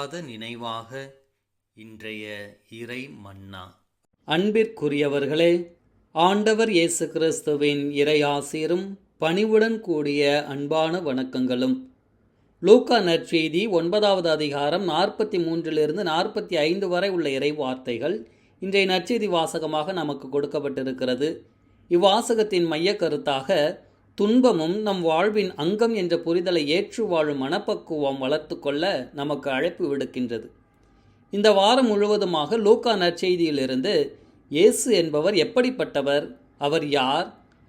மறவாத நினைவாக இன்றைய இறை மன்னா. அன்பிற்குரியவர்களே, ஆண்டவர் இயேசு கிறிஸ்துவின் இறையாசீரும் பணிவுடன் கூடிய அன்பான வணக்கங்களும். லூக்கா நற்செய்தி 9வது அதிகாரம் 43 45 வரை உள்ள இறை வார்த்தைகள் இன்றைய நற்செய்தி வாசகமாக நமக்கு கொடுக்கப்பட்டிருக்கிறது. இவ்வாசகத்தின் மைய கருத்தாக துன்பமும் நம் வாழ்வின் அங்கம் என்ற புரிதலை ஏற்று வாழும் மனப்பக்குவம் வளர்த்து கொள்ள நமக்கு அழைப்பு விடுக்கின்றது. இந்த வாரம் முழுவதுமாக லூக்கா நற்செய்தியிலிருந்து இயேசு என்பவர் எப்படிப்பட்டவர், அவர் யார்,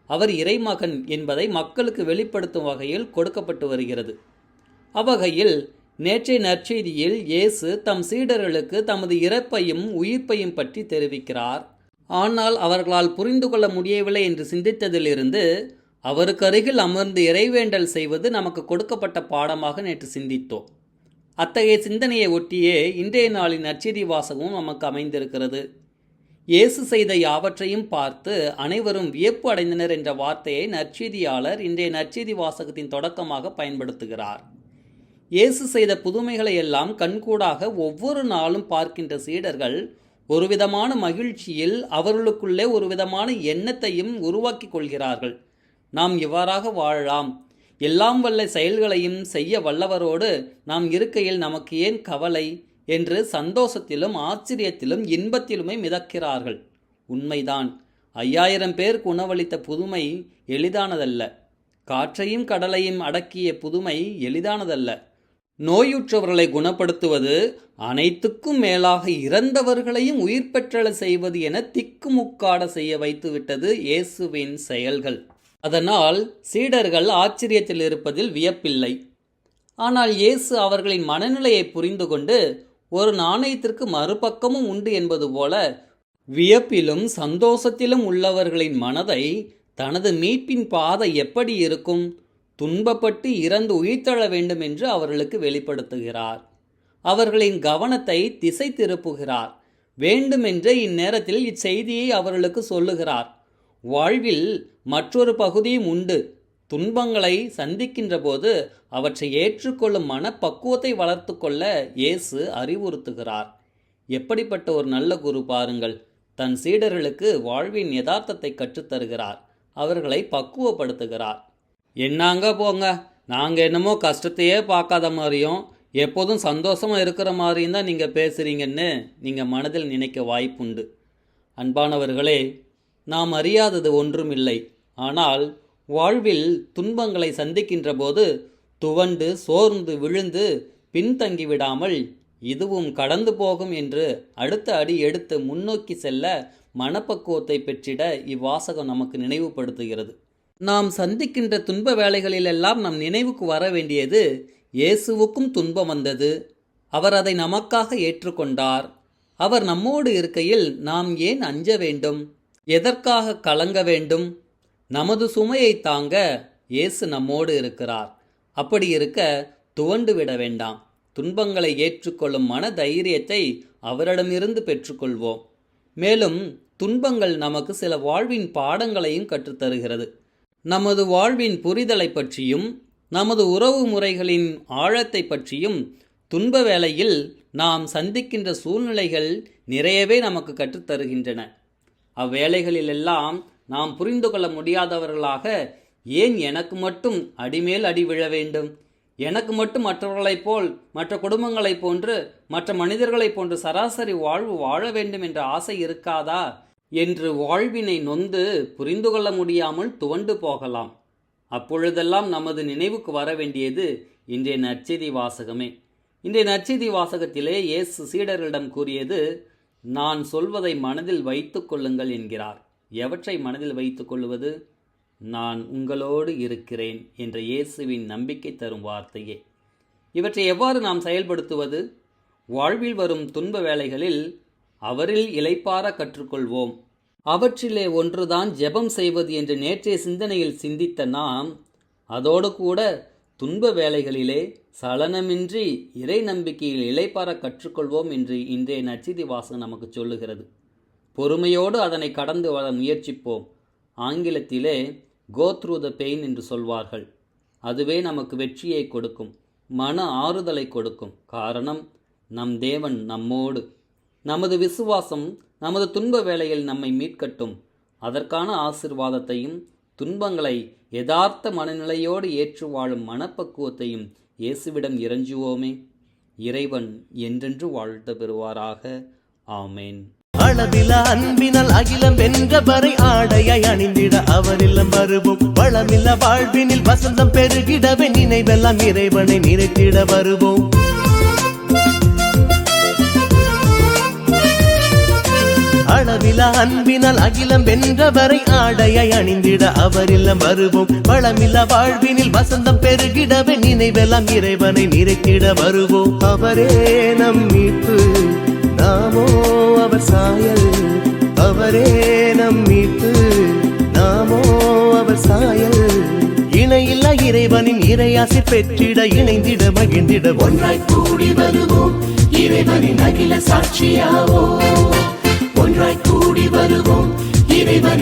அவர் இறைமகன் என்பதை மக்களுக்கு வெளிப்படுத்தும் வகையில் கொடுக்கப்பட்டு வருகிறது. அவ்வகையில் நேற்றைய நற்செய்தியில் இயேசு தம் சீடர்களுக்கு தமது இறப்பையும் உயிர்ப்பையும் பற்றி தெரிவிக்கிறார். ஆனால் அவர்களால் புரிந்து கொள்ள முடியவில்லை என்று சிந்தித்ததிலிருந்து அவருக்கு அருகில் அமர்ந்து இறைவேண்டல் செய்வது நமக்கு கொடுக்கப்பட்ட பாடமாக நேற்று சிந்தித்தோம். அத்தகைய சிந்தனையை ஒட்டியே இன்றைய நாளின் நற்செய்தி வாசகமும் நமக்கு அமைந்திருக்கிறது. இயேசு செய்த யாவற்றையும் பார்த்து அனைவரும் வியப்பு அடைந்தனர் என்ற வார்த்தையை நற்செய்தியாளர் இன்றைய நற்செய்தி வாசகத்தின் தொடக்கமாக பயன்படுத்துகிறார். இயேசு செய்த புதுமைகளை எல்லாம் கண்கூடாக ஒவ்வொரு நாளும் பார்க்கின்ற சீடர்கள் ஒருவிதமான மகிழ்ச்சியில் அவர்களுக்குள்ளே ஒரு விதமான எண்ணத்தையும் உருவாக்கி கொள்கிறார்கள். நாம் இவ்வாறாக வாழலாம், எல்லாம் வல்ல செயல்களையும் செய்ய வல்லவரோடு நாம் இருக்கையில் நமக்கு ஏன் கவலை என்று சந்தோஷத்திலும் ஆச்சரியத்திலும் இன்பத்திலுமே மிதக்கிறார்கள். உண்மைதான், 5000 பேருக்கு உணவளித்த புதுமை எளிதானதல்ல. காற்றையும் கடலையும் அடக்கிய புதுமை எளிதானதல்ல. நோயுற்றவர்களை குணப்படுத்துவது, அனைத்துக்கும் மேலாக இறந்தவர்களையும் உயிர் பெற்றல செய்வது என திக்குமுக்காட செய்ய வைத்துவிட்டது இயேசுவின் செயல்கள். அதனால் சீடர்கள் ஆச்சரியத்தில் இருப்பதில் வியப்பில்லை. ஆனால் இயேசு அவர்களின் மனநிலையை புரிந்து கொண்டு ஒரு நாணயத்திற்கு மறுபக்கமும் உண்டு என்பது போல வியப்பிலும் சந்தோஷத்திலும் உள்ளவர்களின் மனதை தனது மீட்பின் பாதை எப்படி இருக்கும், துன்பப்பட்டு இறந்து உயிர்த்தெழ வேண்டும் என்று அவர்களுக்கு வெளிப்படுத்துகிறார். அவர்களின் கவனத்தை திசை திருப்புகிறார். வேண்டுமென்றே இந்நேரத்தில் இச்செய்தியை அவர்களுக்கு சொல்லுகிறார். வாழ்வில் மற்றொரு பகுதியும் உண்டு. துன்பங்களை சந்திக்கின்ற போது அவற்றை ஏற்றுக்கொள்ளும் மனப்பக்குவத்தை வளர்த்து கொள்ள இயேசு அறிவுறுத்துகிறார். எப்படிப்பட்ட ஒரு நல்ல குரு பாருங்கள்! தன் சீடர்களுக்கு வாழ்வின் யதார்த்தத்தை கற்றுத்தருகிறார். அவர்களை பக்குவப்படுத்துகிறார். என்னாங்க போங்க, நாங்கள் என்னமோ கஷ்டத்தையே பார்க்காத மாதிரியும் எப்போதும் சந்தோஷமாக இருக்கிற மாதிரியும் தான் நீங்கள் பேசுகிறீங்கன்னு நீங்கள் மனதில் நினைக்க வாய்ப்புண்டு. அன்பானவர்களே, நாம் அறியாதது ஒன்றுமில்லை. ஆனால் வாழ்வில் துன்பங்களை சந்திக்கின்ற போது துவண்டு சோர்ந்து விழுந்து பின்தங்கிவிடாமல் இதுவும் கடந்து போகும் என்று அடுத்த அடி எடுத்து முன்னோக்கி செல்ல மனப்பக்குவத்தை பெற்றிட இவ்வாசகம் நமக்கு நினைவுபடுத்துகிறது. நாம் சந்திக்கின்ற துன்ப வேளைகளிலெல்லாம் நம் நினைவுக்கு வர வேண்டியது, இயேசுவுக்கும் துன்பம் வந்தது, அவர் அதை நமக்காக ஏற்றுக்கொண்டார். அவர் நம்மோடு இருக்கையில் நாம் ஏன் அஞ்ச வேண்டும், எதற்காக கலங்க வேண்டும்? நமது சுமையை தாங்க இயேசு நம்மோடு இருக்கிறார். அப்படி இருக்க துவண்டு விட வேண்டாம். துன்பங்களை ஏற்றுக்கொள்ளும் மன தைரியத்தை அவரிடமிருந்து பெற்றுக்கொள்வோம். மேலும் துன்பங்கள் நமக்கு சில வாழ்வின் பாடங்களையும் கற்றுத்தருகிறது. நமது வாழ்வின் புரிதலை பற்றியும் நமது உறவு முறைகளின் ஆழத்தை பற்றியும் துன்ப வேளையில் நாம் சந்திக்கின்ற சூழ்நிலைகள் நிறையவே நமக்கு கற்றுத்தருகின்றன. அவ்வேளைகளிலெல்லாம் நாம் புரிந்து கொள்ள முடியாதவர்களாக, ஏன் எனக்கு மட்டும் அடிமேல் அடி விழ வேண்டும், எனக்கு மட்டும் மற்றவர்களைப் போல் மற்ற குடும்பங்களைப் போன்று மற்ற மனிதர்களைப் போன்று சராசரி வாழ்வு வாழ வேண்டும் என்ற ஆசை இருக்காதா என்று வாழ்வினை நொந்து புரிந்து கொள்ள முடியாமல் துவண்டு போகலாம். அப்பொழுதெல்லாம் நமது நினைவுக்கு வர வேண்டியது இன்றைய நற்செய்தி வாசகமே. இன்றைய நற்செய்தி வாசகத்திலே இயேசு சீடர்களிடம் கூறியது, நான் சொல்வதை மனதில் வைத்து கொள்ளுங்கள் என்கிறார். எவற்றை மனதில் வைத்து கொள்வது? நான் உங்களோடு இருக்கிறேன் என்ற இயேசுவின் நம்பிக்கை தரும் வார்த்தையே. இவற்றை எவ்வாறு நாம் செயல்படுத்துவது? வாழ்வில் வரும் துன்ப வேளைகளில் அவரில் இளைப்பாற கற்றுக்கொள்வோம். அவற்றிலே ஒன்றுதான் ஜெபம் செய்வது என்று நேற்றைய சிந்தனையில் சிந்தித்த நாம், அதோடு கூட துன்ப வேளைகளிலே சலனமின்றி இறை நம்பிக்கையில் இளைப்பாற கற்றுக்கொள்வோம் என்று இன்றைய நற்செய்தி வாசகம் நமக்கு சொல்லுகிறது. பொறுமையோடு அதனை கடந்து வர முயற்சிப்போம். ஆங்கிலத்திலே கோ த்ரூ த பெயின் என்று சொல்வார்கள். அதுவே நமக்கு வெற்றியை கொடுக்கும், மன ஆறுதலை கொடுக்கும். காரணம், நம் தேவன் நம்மோடு. நமது விசுவாசம் நமது துன்ப வேளையில் நம்மை மீட்கட்டும். அதற்கான ஆசிர்வாதத்தையும் துன்பங்களை யதார்த்த மனநிலையோடு ஏற்று வாழும் மனப்பக்குவத்தையும் இயேசுவிடம் இறைஞ்சுவோமே. இறைவன் என்றென்று வாழ்த்து பெறுவாராக. ஆமேன். அளவில அன்பினால் அகிலம் வென்றவரை ஆடையை அணிந்திட அவர் இல்லம் வருவோம். வளமில்ல வாழ்வினில் வசந்தம் பெருகிடவே நினைவெல்லாம் இறைவனை நினைத்திட வருவோம். அளவில அன்பினால் அகிலம் வென்றவரை ஆடையை அணிந்திட அவர் இல்லம் வருவோம். வளமில்ல வாழ்வினில் வசந்தம் பெருகிடவே நினைவெல்லாம் இறைவனை நிறைத்திட வருவோம். அவரே நம் மீட்பு, நாமோ அவர் சாயல். அவரே நம் மீட்பு, நாமோ அவர் சாயல். இணையில்லா இறைவனின் இறையாசி பெற்றிட இணைந்திட மகிழ்ந்திட ஒன்றாய் கூடி வருவோம். இறைவனின் அகில சாட்சியாவோ ஒன்றாய் கூடி வருவோம். இறைவனின்